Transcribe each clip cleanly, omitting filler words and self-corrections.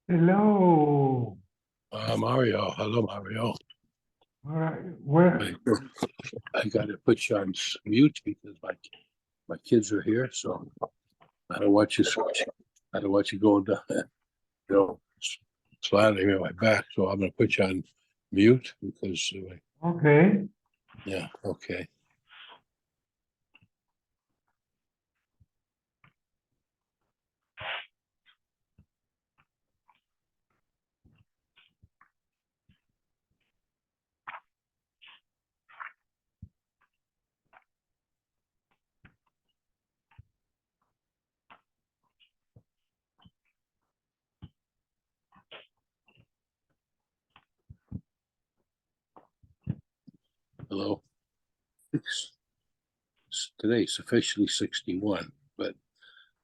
Hello. Mario. Hello, Mario. All right. Where? I got to put you on mute because my kids are here, so I don't want you. I don't want you going down, sliding on my back. So I'm going to put you on mute because, Okay. yeah, okay. Hello. Today's officially 61, but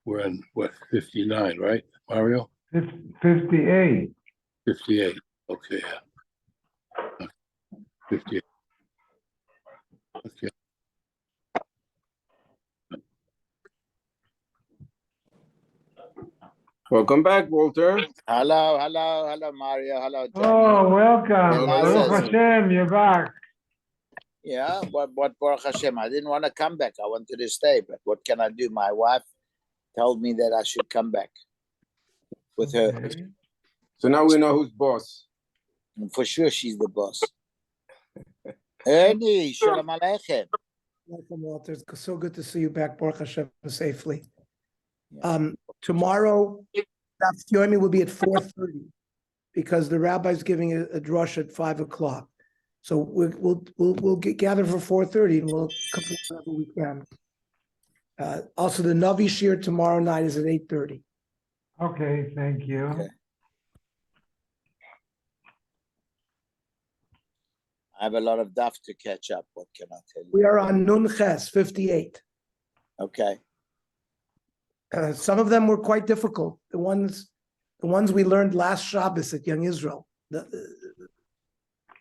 we're on what 59, right, Mario? 58. 58. Okay, 58. Okay. Welcome back, Walter. Hello, Mario. Hello, Johnny. Oh, welcome. Hello. Baruch Hashem, you're back. Yeah, what Baruch Hashem. I didn't want to come back. I wanted to stay, but what can I do? My wife told me that I should come back with her. Okay. So now we know who's boss. And for sure, she's the boss. Ernie, Shalom Aleichem. Welcome, Walter. It's so good to see you back, Baruch Hashem, safely. Yeah. Tomorrow, Daf Yomi will be at 4:30 because the rabbi's giving a drush at 5 o'clock. So we'll gather for 4:30 and we'll come whenever we can. Also, the Navi Shir tomorrow night is at 8:30. Okay, thank you. Okay. I have a lot of daf to catch up. What can I tell you? We are on Nun Ches 58. Okay. Some of them were quite difficult. The ones we learned last Shabbos at Young Israel.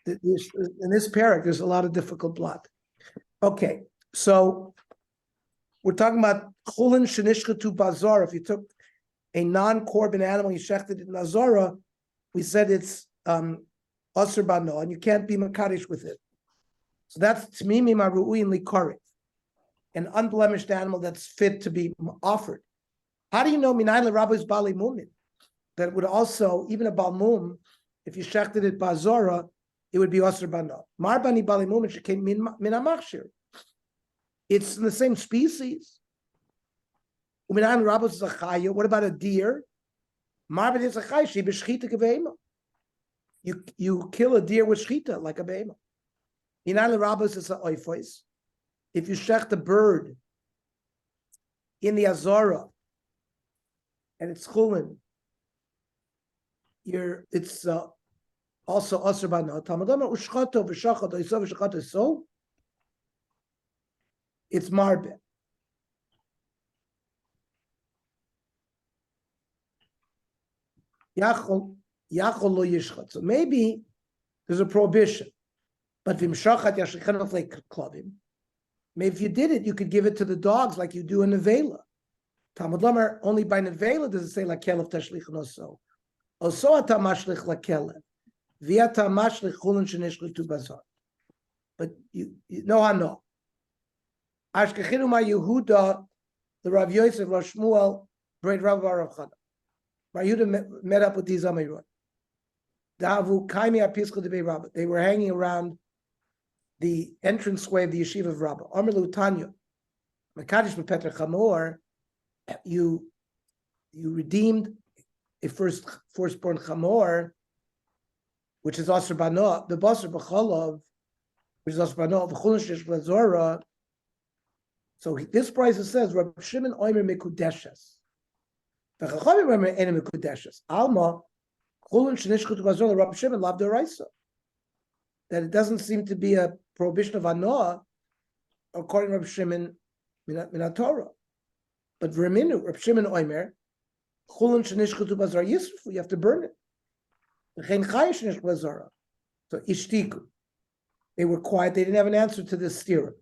In this parak, there's a lot of difficult blood. Okay, so we're talking about chulin shenishchatu bazar. If you took a non-korban animal, you shechted it in azara, we said it's aser bano, and you can't be makadosh with it. So that's tmimi maru'in likarit, an unblemished animal that's fit to be offered. How do you know minayin l'rabbi's bali mumin? That would also, even a balmum, if you shechted it bazara, it would be aser bano. Marbani bali mumin shekei min amachshir. It's in the same species. Uminayin l'rabbi's is a chaya. What about a deer? Marbani is a chaya. She b'shchita k'veima. You kill a deer with shchita like a beima. Minayin l'rabbi's is a oifos. If you shecht a bird in the azara and it's chulin, it's also aser bano. Tamadama ushchato v'shachot oisav v'shachot so it's marbe. Yachol lo yishchat. So maybe there's a prohibition, but v'mshachat yashichanot like klavim. Maybe if you did it, you could give it to the dogs like you do in nevela. Talmud Lamer, only by nevela does it say lakelev tashlichan oso. Oso ata mashlich lakelev. V'ata mashlich chulin shenishchatu bazar. But you know how no. Ashkechinu ma Yehuda, the Rav Yosef, Rav Shmuel, great Rav Rav Chana. Rav Yehuda met up with these Amirun. Davu kaimi apischa debei Rabbah. They were hanging around the entranceway of the yeshiva of Rabbah. Amr Lutanya, Mekadosh Bepetra Chamor, you redeemed a firstborn Chamor, which is Aser Bano, the Basar B'Cholov, which is Aser Bano, V'chulin Shesh Blazora. So this price says, Rabbi Shimon Omer Mekudeshes. V'chachamim Omer Ene Mekudeshes. Alma, Chulin Shenishchut Blazora, Rabbi Shimon Lav D'Oraisa. That it doesn't seem to be a prohibition of Anoah, according to Rabbi Shimon Min Torah. But V'Raminu, Rabbi Shimon Omer, Chulin Shenishchut Blazora Yisrafu, you have to burn it. V'chein Chai Shenish Blazora. So Ishtiku. They were quiet, they didn't have an answer to this theorem.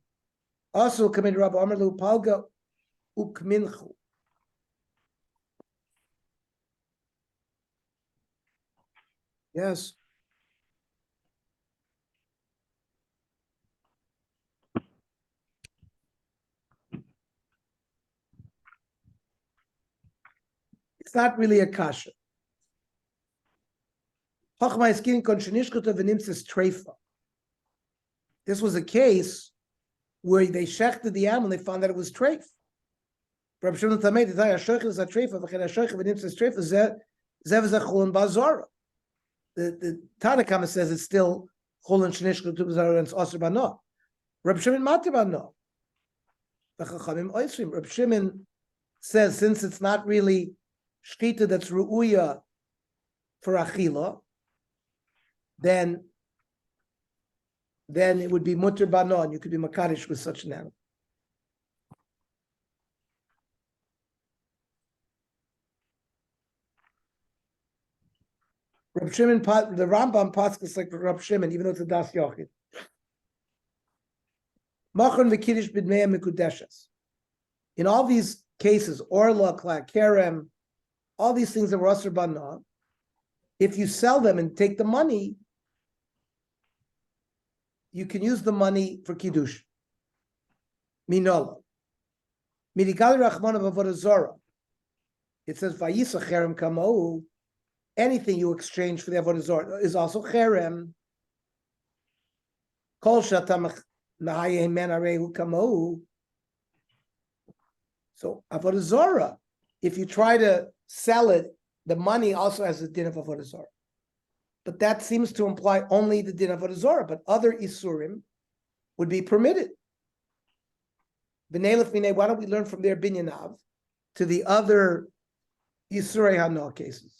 Also, Kamid Rabbi Amar Lu Palga Ukminchu. Yes. It's not really a kasha. This was a case where they shechted the animal and they found that it was treif. Rabbi Shimon Tamei, the shoich is a treifa, v'chen a shoich v'nimtzes treifa, zev zechulin bazara. The Tanakama says it's still chulin shenishkut bazara and it's aser bano. Rabbi Shimon mati bano. V'chachamim oisrim. Rabbi Shimon says since it's not really shchita that's ru'uya for achila, then it would be mutter bano, and you could be makarish with such an animal. Reb Shimon, the Rambam passes like Reb Shimon, even though it's a das yochid. Machon v'kiddush b'dmei mikudeshes. In all these cases, orla, klak, kerem, all these things that were asur bana, if you sell them and take the money, you can use the money for kiddush. Minola. Midigali rachman of avodah zara. It says vayisa cherem kamou. Anything you exchange for the avodah zara is also cherem. Kol shatamach nahayeh men arehu kamou. So avodah zara, if you try to sell it, the money also has a din of avodah zara. But that seems to imply only the din of avodah zara, but other isurim would be permitted. B'nei lefminei, why don't we learn from their binyanav to the other isurei hana cases?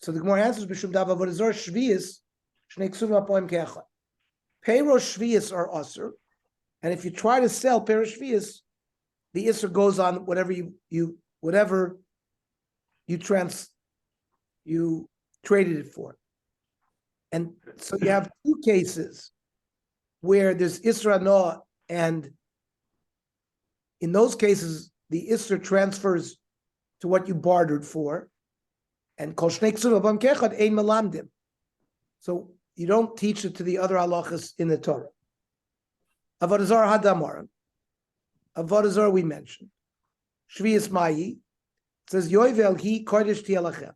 So the Gemara answers, B'shum dav avodah zara shviyas shnei ksuvim apoim ke'echad. Peiros shviyas are asur, and if you try to sell peiros shviyas, the isur goes on whatever you traded it for. And so you have two cases where there's isur hana, and in those cases the isur transfers to what you bartered for. And kol shnei ksuvim apoim ke'echad ein melamdim. So you don't teach it to the other halachas in the Torah. Avodah zara hadamarim. Avodah zara we mentioned. Shviyas mayi. It says yoivel hi kodesh tielachem.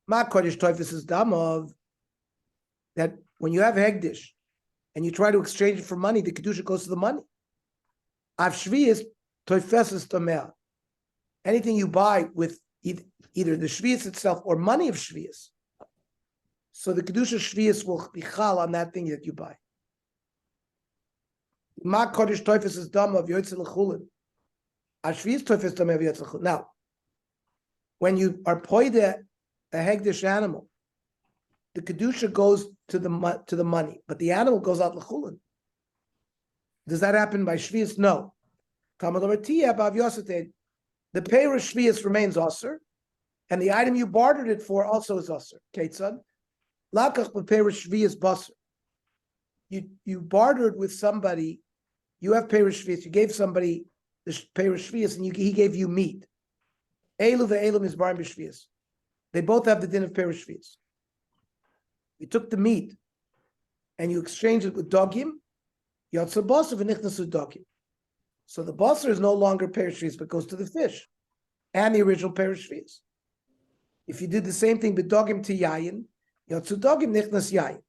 Ma kodesh toifus is damav. That when you have hegdish and you try to exchange it for money, the kedusha goes to the money. Av shviyas toifus is tomea. Anything you buy with either the shviyas itself or money of shviyas, so the kedusha shviyas will be chal on that thing that you buy. Ma kodesh toifus is damav yoytzel l'chulin. Ashviyas toifus damav yoytzel l'chulin. Now, when you are poide a hegdish animal, the kedusha goes to the money, but the animal goes out l'chulin. Does that happen by shviyas? No. The peiros shviyas remains aser, and the item you bartered it for also is aser. Ketzad lakach b'peiros shviyas baser. You bartered with somebody. You have peiros shviyas. You gave somebody the peiros shviyas, and he gave you meat. Elu ve'elu mizbarim b'shviyas. They both have the din of peiros shviyas. You took the meat and you exchanged it with dogim. Yotza baser v'nichnasu dogim. So the baser is no longer peiros shviyas, but goes to the fish and the original peiros shviyas. If you did the same thing with dogim to yayin, yotzu dogim nichnas yayin.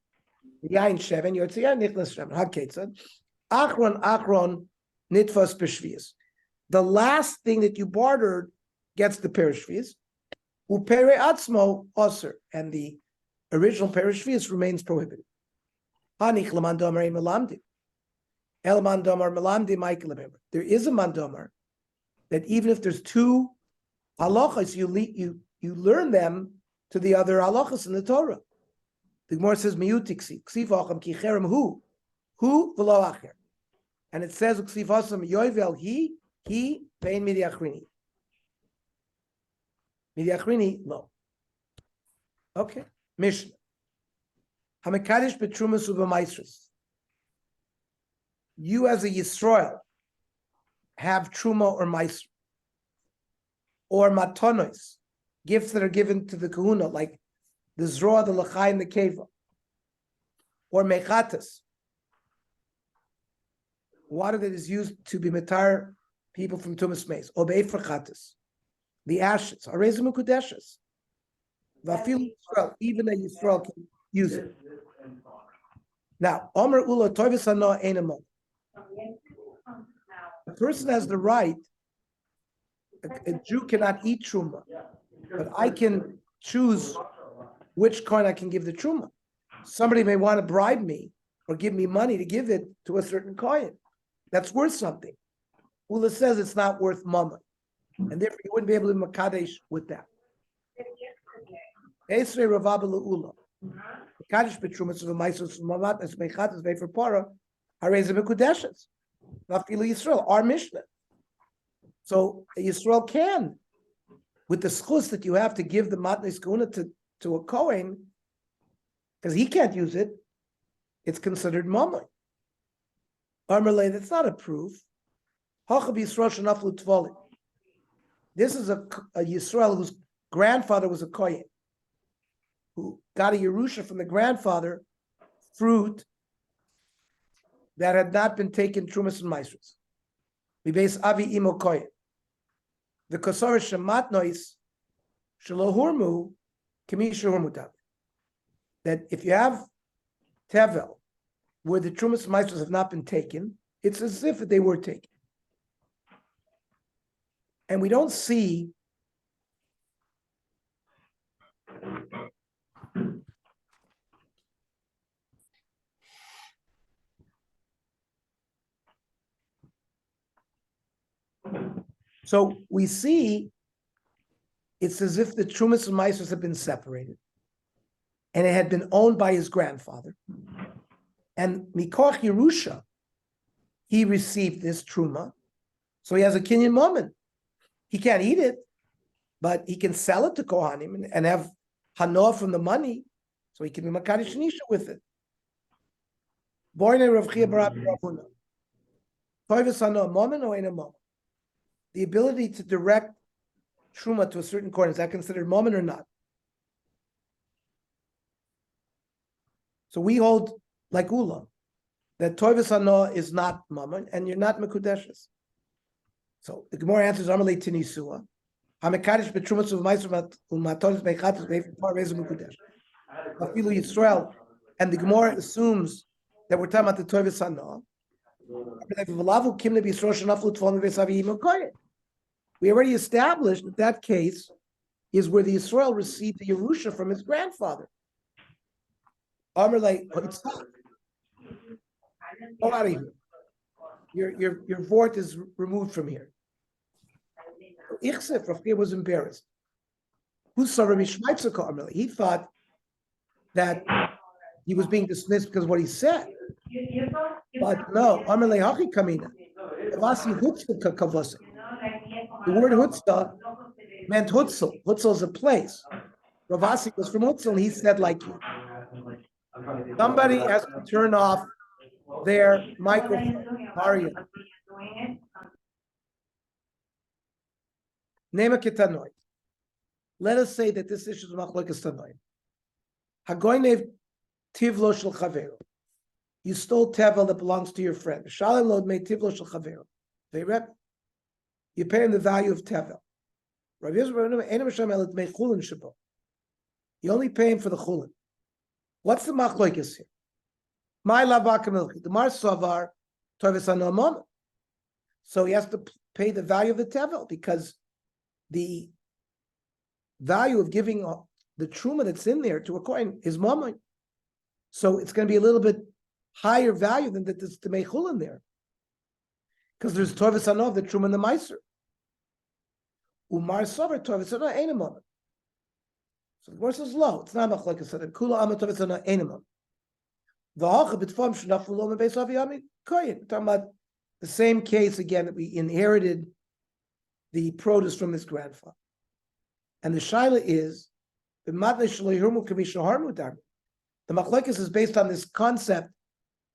Yayin sheven, yotzu yayin nichnas sheven. Haketzad. Achron nitfas b'shviyas. The last thing that you bartered gets the peiros shviyas. Upere atzmo aser, and the original peiros shviyas remains prohibited. Hanich l'mandomar melamdim. El mandomar melamdim ma'ikil. There is a mandomar that even if there's two halachas, you learn them to the other halachas in the Torah. The Gemara says miyutiksi ksivacham ki cherem hu v'lo acher, and it says ksivasam yoivel he vein midiachrini no. Okay, Mishnah hamekadish betrumas ubamaisrus. You as a Yisrael have truma or maisr or matonos, gifts that are given to the kahuna, like the zroa, the lachai, and the keva, or mechatas, water that is used to be metar people from tumas meis, or beifrachatas, the ashes, are rezim kudeshes. Vafil Yisrael, even a Yisrael can use it. Now, Omer Ula Toivis Hana Einamo. A person has the right, a Jew cannot eat truma, but I can choose which coin I can give the truma. Somebody may want to bribe me or give me money to give it to a certain coin. That's worth something. Ula says it's not worth mama, and therefore you wouldn't be able to makadesh with that. Esrei Ravaba Ula. Kaddish betrumas of the maisos mamat as mechatas for para harezim kudeshes. Nafilu Yisrael, our Mishnah. So Yisrael can, with the schus that you have to give the matnes kuna to a kohen, because he can't use it, it's considered mama. Armalei, that's not a proof. Hachab Yisrael shenaflu tvolim. This is a Yisrael whose grandfather was a kohen, who got a Yerusha from the grandfather, fruit that had not been taken Trumas and Maisros. We base Avi Imo Koyen. The Kosor Shemat Nois Shalohurmu Kamisha Hurmutav. That if you have Tevel where the Trumas and Maisros have not been taken, it's as if they were taken. And we don't see so we see it's as if the Trumas and Maisros have been separated and it had been owned by his grandfather. And Mikoch Yerusha, he received this Truma. So he has a Kinyan moment. He can't eat it, but he can sell it to Kohanim and have Hanoah from the money, so he can be Makadish Nisha with it. The ability to direct Truma to a certain corner, is that considered moment or not? So we hold, like Ula, that Toivis Hanoah is not moment, and you're not Mekudeshes. So the Gemara answers, Amalei Tinisua. HaMekadish betrumas of Ma'aser u'matonis mechatos ve'ifar rezu Mekudesh. Afilu Yisrael, and the Gemara assumes that we're talking about the Toivis Hanoah. We already established that case is where the Yisrael received the Yerusha from his grandfather. Go out of here. Your vort is removed from here. Ichsef, Rafkia was embarrassed. He thought that he was being dismissed because of what he said. But no, Amalei Hachi Kamina. The word Hutzah meant Hutzel. Hutzel is a place. Ravasi was from Hutzel, and he said like you. Somebody has to turn off their microphone. Mario. Nema Ketanoid. Let us say that this issue is Machlokes Tanoid. Hagoynev Tivlo Shel Chavero. You stole Tevel that belongs to your friend. Shalom Lod made Tivlo Shel Chavero. You pay him the value of Tevel. You only pay him for the chulin. What's the machlokes here? My lavaka the mar savar tovis anamon. So he has to pay the value of the Tevel because the value of giving the truma that's in there to a coin is mamon. So it's going to be a little bit higher value than that there's to make chulin there. Because there's tovis anov, the truma and the meiser. Umar savar tovis anov ain't a moment. So the verse is low. It's not machlokes. So the kula ama tovis anov ain't a moment. The hacha b'tfam shenaflu lo mebeis Daf Yomi Koyin. We're talking about the same case again that we inherited the produce from his grandfather. And the shaila is the machlokes is based on this concept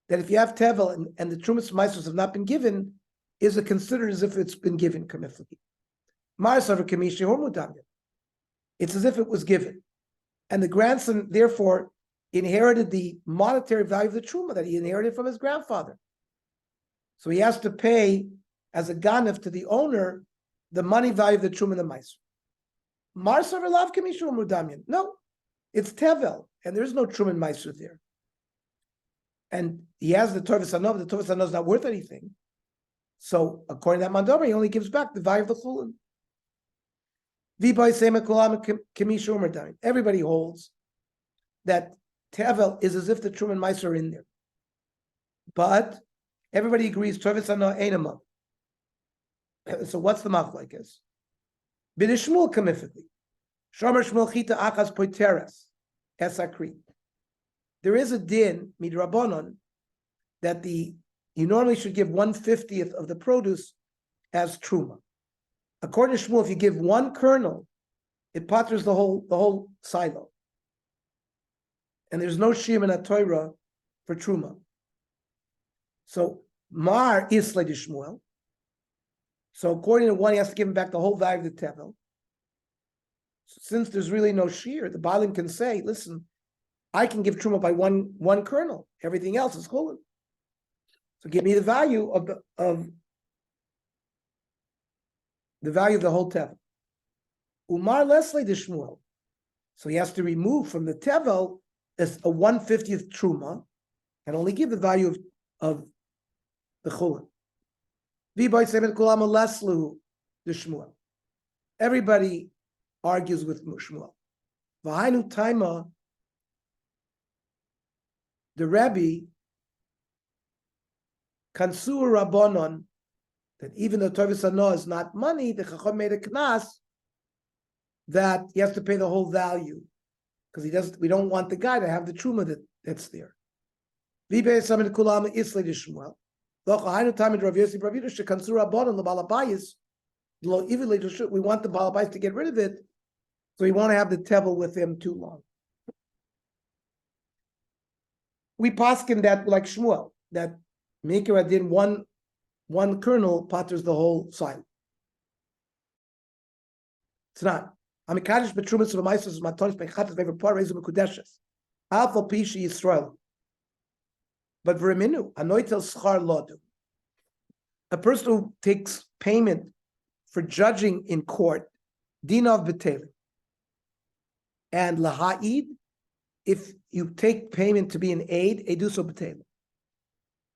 that if you have tevel and the trumas meisos have not been given, is it considered as if it's been given kamiflagi? It's as if it was given, And the grandson, therefore, inherited the monetary value of the truma that he inherited from his grandfather. So he has to pay as a ganef to the owner the money value of the truma and the meiser. Marsav Elav Kamishum Mudamyan. No, it's tevel, and there's no truma and meiser there. And he has the Torvis Anov, the Torvis Anov is not worth anything. So according to that Mandover, he only gives back the value of the chulin. Everybody holds that tevel is as if the truma and meiser are in there. But everybody agrees Torvis Anov ain't a month. So what's the machlokes? B'nishmul kamifitli. Shomer Shmuel Chita Achas Poiteres Esakri. There is a din midrabanon that you normally should give 1/50th of the produce as truma. According to Shmuel, if you give one kernel, it patters the whole silo, and there's no shim in a Torah for truma. So mar isle de Shmuel. So according to one, he has to give him back the whole value of the tevel. Since there's really no shear, the Baalim can say, listen, I can give truma by one kernel. Everything else is chulin. So give me the value of the whole tevel. Umar Leslie de Shmuel. So he has to remove from the tevel as a 1/50th truma and only give the value of the chulin. Everybody argues with Shmuel. V'hainu taima, the Rebbe, Kansur Rabbanon, that even though Torvis Hano is not money, the Chacham made a knas that he has to pay the whole value because we don't want the guy to have the truma that's there. We want the balabais to get rid of it, so he won't have the tevel with him too long. We paskin that like Shmuel, that Mikra did one kernel patters the whole silo. It's not. Amikadish betrumas of meisos matonis bechatas vevapor rezu mekudeshes. Alpha pishi Yisrael. But v'reminu anoitel schar lodu. A person who takes payment for judging in court, dinav betelim. And laha'id, if you take payment to be an aid, eduso betelim.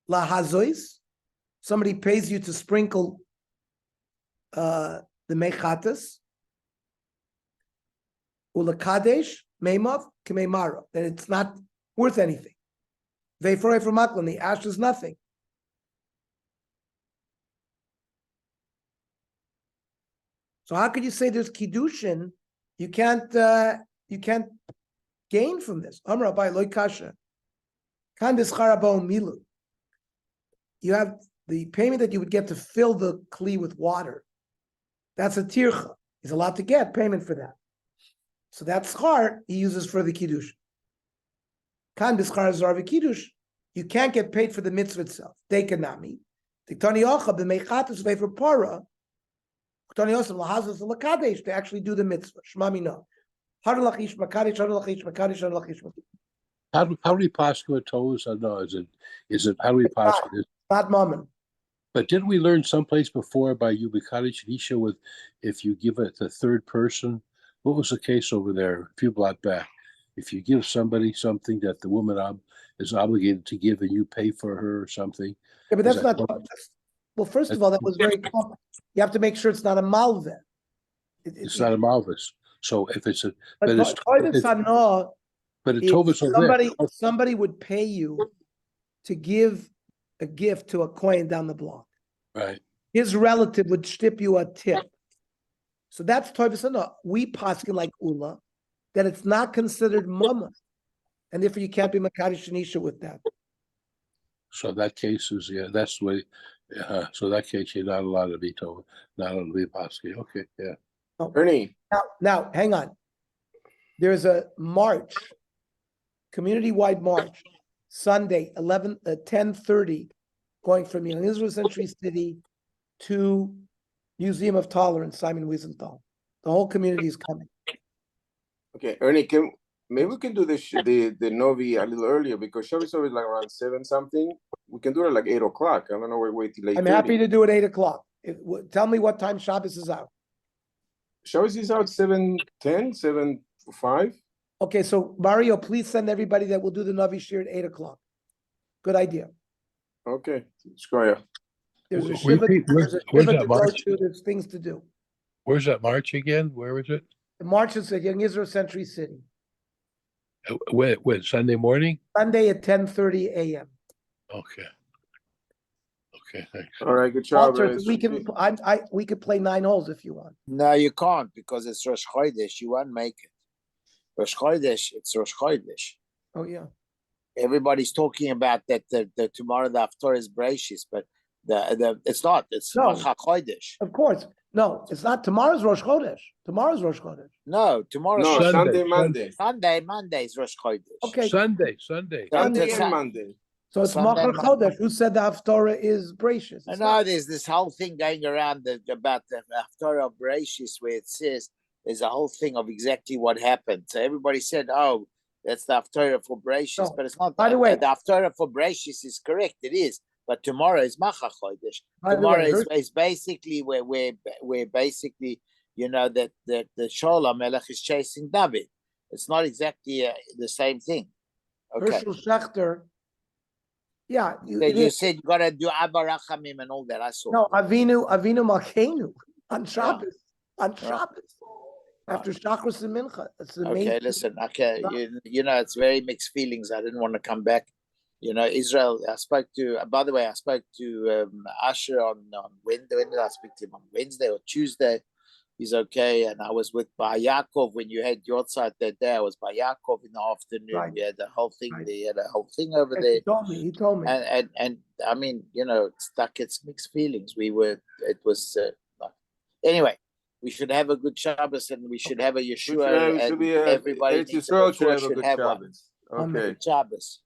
Lahazois, somebody pays you to sprinkle the mechatas. Ulakadesh, meimav, kemeimara, then it's not worth anything. Veiforei for maklan, the ash is nothing. So how could you say there's kiddushin? You can't gain from this. Amar Abai loy kasha. Kan descharabo milu. You have the payment that you would get to fill the kli with water. That's a tircha. He's allowed to get payment for that. So that schar he uses for the kiddush. Kan deschar zarvi kiddush. You can't get paid for the mitzvah itself. Dekanami. Tiktani ocha b'meichatus ve'for para. Tiktani osam lahazas lakadesh to actually do the mitzvah. Shmami no. Haralachish makadesh haralachish makadesh haralachish. How do we pass to a toes? No, is it how do we pass it? Not mammon. But didn't we learn someplace before by Yubikadish Isha with if you give it the third person? What was the case over there a few blocks back? If you give somebody something that the woman is obligated to give and you pay for her or something. Yeah, but that's not. Well, first of all, that was very common. You have to make sure it's not a malveh. It's not a malvis. So if it's a but it's Tovis Tovis somebody would pay you to give a gift to a coin down the block. Right. His relative would stip you a tip. So that's Tovis Hana. We paskin like Ula that it's not considered mama, and therefore you can't be Makadish Shanisha with that. So that case is that's the way. So that case you're not allowed to be told, not allowed to be paskin. Okay, yeah. Oh. Ernie. Now, hang on. There's a march, community-wide march, Sunday, 10:30, going from Young Israel Century City to Museum of Tolerance, Simon Wiesenthal. The whole community is coming. Okay, Ernie, Maybe we can do the Novi a little earlier because Shabbos is like around 7 something. We can do it like 8 o'clock. I don't know. We wait till 8:30. I'm happy to do it 8 o'clock. Tell me what time Shabbos is out. Shabbos is out 7:10, 7:05. Okay, so Mario, please send everybody that will do the Navi Shir at 8 o'clock. Good idea. Okay, Shkoya. There's a Where's shiva, that to go march? to, there's things to do. Where's that march again? Where is it? The march is at Young Israel Century City, When Sunday morning? Sunday at 10:30 a.m. Okay. Okay, thanks. All right, good job. Walter, we could play 9 holes if you want. No, you can't because it's Rosh Chodesh. You won't make it. Rosh Chodesh, it's Rosh Chodesh. Oh yeah. Everybody's talking about that the tomorrow the Haftorah is Bereishis, but the it's not. It's No. Macha Chodesh. Of course. No, it's not. Tomorrow's Rosh Chodesh. Tomorrow's Rosh Chodesh. No, tomorrow's No, Rosh Sunday, Sunday. Monday. Monday is Rosh Chodesh. Okay. Sunday. Sunday Sunday. and Monday. So it's Sunday, Machar Monday. Chodesh. Who said the Haftorah is gracious? I know there's this whole thing going around about the Haftorah of Bereishis where it says there's a whole thing of exactly what happened. So everybody said, "Oh, that's the Haftorah for Bereishis," No. but it's not. By the way- the Haftorah for Bereishis is correct. It is, but tomorrow is Macha Chodesh. By the Tomorrow way, is basically where basically that the Sholem Melech is chasing David. It's not exactly the same thing. Okay. Herschel Schechter. Yeah, You said you gotta do Abba Rachamim and all that. I saw. No, Avinu Malkeinu on Shabbos. On Shabbos. After Shachris and Mincha. That's the Okay, main. listen. Okay, it's very mixed feelings. I didn't want to come back. Israel. I spoke to. By the way, I spoke to Asher on Wednesday. When did I speak to him? On Wednesday or Tuesday? He's okay. And I was with Bar Yaakov when you had your side that day. I was by Yaakov in the afternoon. Right. We had the whole thing. Right. They had a whole thing over He there. told me. And I mean, it's stuck. It's mixed feelings. It was anyway. We should have a good Shabbos and we should have a Yeshua. Should be everybody Eretz needs Yisrael Shabbos should have a good have one. Shabbos. Amen. Okay. Good Shabbos.